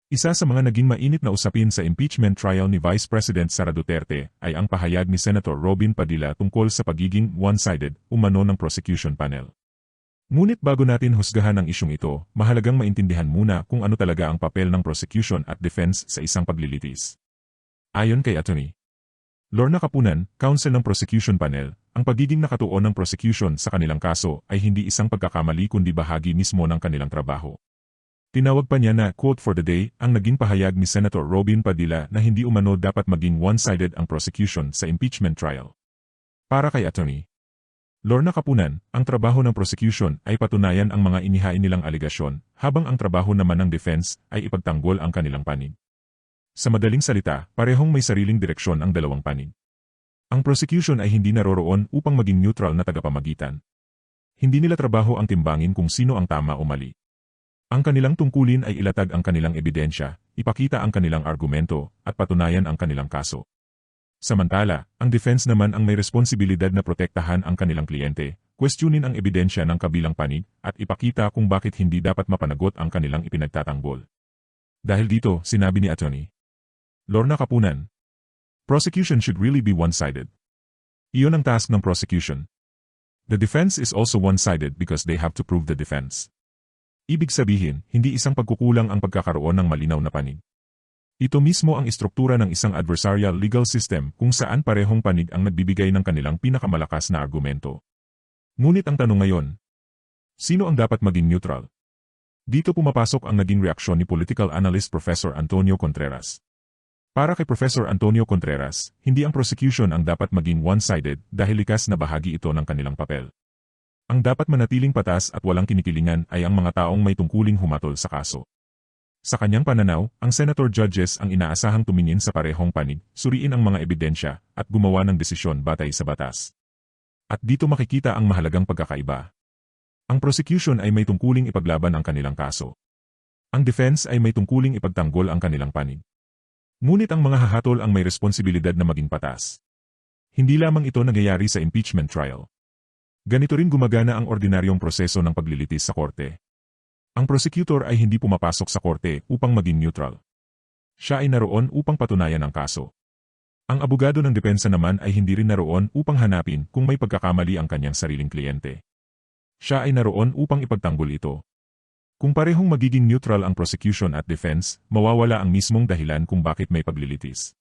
Isa sa mga naging mainit na usapin sa impeachment trial ni Vice President Sara Duterte ay ang pahayag ni Senator Robin Padilla tungkol sa pagiging one-sided umano ng prosecution panel. Ngunit bago natin husgahan ang isyong ito, mahalagang maintindihan muna kung ano talaga ang papel ng prosecution at defense sa isang paglilitis. Ayon kay Atty. Lorna Kapunan, counsel ng prosecution panel, ang pagiging nakatuon ng prosecution sa kanilang kaso ay hindi isang pagkakamali kundi bahagi mismo ng kanilang trabaho. Tinawag pa niya na, quote for the day, ang naging pahayag ni Senator Robin Padilla na hindi umano dapat maging one-sided ang prosecution sa impeachment trial. Para kay Atty. Lorna Kapunan, ang trabaho ng prosecution ay patunayan ang mga inihain nilang aligasyon, habang ang trabaho naman ng defense ay ipagtanggol ang kanilang panig. Sa madaling salita, parehong may sariling direksyon ang dalawang panig. Ang prosecution ay hindi naroroon upang maging neutral na tagapamagitan. Hindi nila trabaho ang timbangin kung sino ang tama o mali. Ang kanilang tungkulin ay ilatag ang kanilang ebidensya, ipakita ang kanilang argumento, at patunayan ang kanilang kaso. Samantala, ang defense naman ang may responsibilidad na protektahan ang kanilang kliyente, questionin ang ebidensya ng kabilang panig, at ipakita kung bakit hindi dapat mapanagot ang kanilang ipinagtatanggol. Dahil dito, sinabi ni Atty. Lorna Kapunan, prosecution should really be one-sided. Iyon ang task ng prosecution. The defense is also one-sided because they have to prove the defense. Ibig sabihin, hindi isang pagkukulang ang pagkakaroon ng malinaw na panig. Ito mismo ang istruktura ng isang adversarial legal system kung saan parehong panig ang nagbibigay ng kanilang pinakamalakas na argumento. Ngunit ang tanong ngayon, sino ang dapat maging neutral? Dito pumapasok ang naging reaksyon ni political analyst Professor Antonio Contreras. Para kay Professor Antonio Contreras, hindi ang prosecution ang dapat maging one-sided dahil likas na bahagi ito ng kanilang papel. Ang dapat manatiling patas at walang kinikilingan ay ang mga taong may tungkuling humatol sa kaso. Sa kanyang pananaw, ang senator judges ang inaasahang tumingin sa parehong panig, suriin ang mga ebidensya, at gumawa ng desisyon batay sa batas. At dito makikita ang mahalagang pagkakaiba. Ang prosecution ay may tungkuling ipaglaban ang kanilang kaso. Ang defense ay may tungkuling ipagtanggol ang kanilang panig. Ngunit ang mga hahatol ang may responsibilidad na maging patas. Hindi lamang ito nangyayari sa impeachment trial. Ganito rin gumagana ang ordinaryong proseso ng paglilitis sa korte. Ang prosecutor ay hindi pumapasok sa korte upang maging neutral. Siya ay naroon upang patunayan ang kaso. Ang abogado ng depensa naman ay hindi rin naroon upang hanapin kung may pagkakamali ang kanyang sariling kliyente. Siya ay naroon upang ipagtanggol ito. Kung parehong magiging neutral ang prosecution at defense, mawawala ang mismong dahilan kung bakit may paglilitis.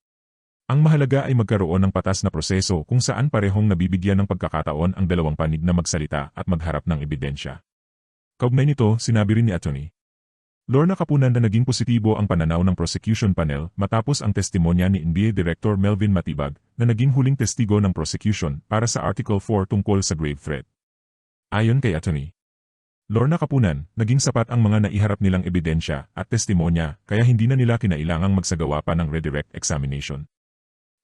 Ang mahalaga ay magkaroon ng patas na proseso kung saan parehong nabibigyan ng pagkakataon ang dalawang panig na magsalita at magharap ng ebidensya. Kaugnay nito, sinabi rin ni Atty. Lorna Kapunan na naging positibo ang pananaw ng prosecution panel matapos ang testimonya ni NBA Director Melvin Matibag na naging huling testigo ng prosecution para sa Article 4 tungkol sa grave threat. Ayon kay Atty. Lorna Kapunan, naging sapat ang mga naiharap nilang ebidensya at testimonya kaya hindi na nila kinailangang magsagawa pa ng redirect examination.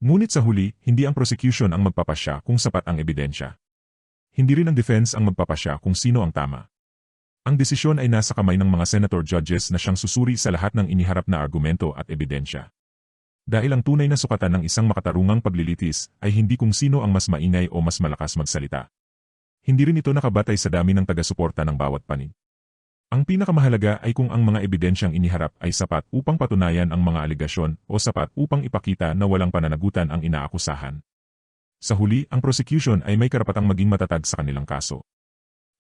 Ngunit sa huli, hindi ang prosecution ang magpapasya kung sapat ang ebidensya. Hindi rin ang defense ang magpapasya kung sino ang tama. Ang desisyon ay nasa kamay ng mga senator judges na siyang susuri sa lahat ng iniharap na argumento at ebidensya. Dahil ang tunay na sukatan ng isang makatarungang paglilitis ay hindi kung sino ang mas maingay o mas malakas magsalita. Hindi rin ito nakabatay sa dami ng taga-suporta ng bawat panig. Ang pinakamahalaga ay kung ang mga ebidensyang iniharap ay sapat upang patunayan ang mga aligasyon o sapat upang ipakita na walang pananagutan ang inaakusahan. Sa huli, ang prosecution ay may karapatang maging matatag sa kanilang kaso.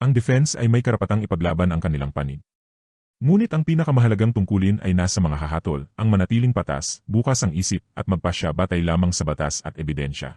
Ang defense ay may karapatang ipaglaban ang kanilang panig. Ngunit ang pinakamahalagang tungkulin ay nasa mga hahatol, ang manatiling patas, bukas ang isip at magpasya batay lamang sa batas at ebidensya.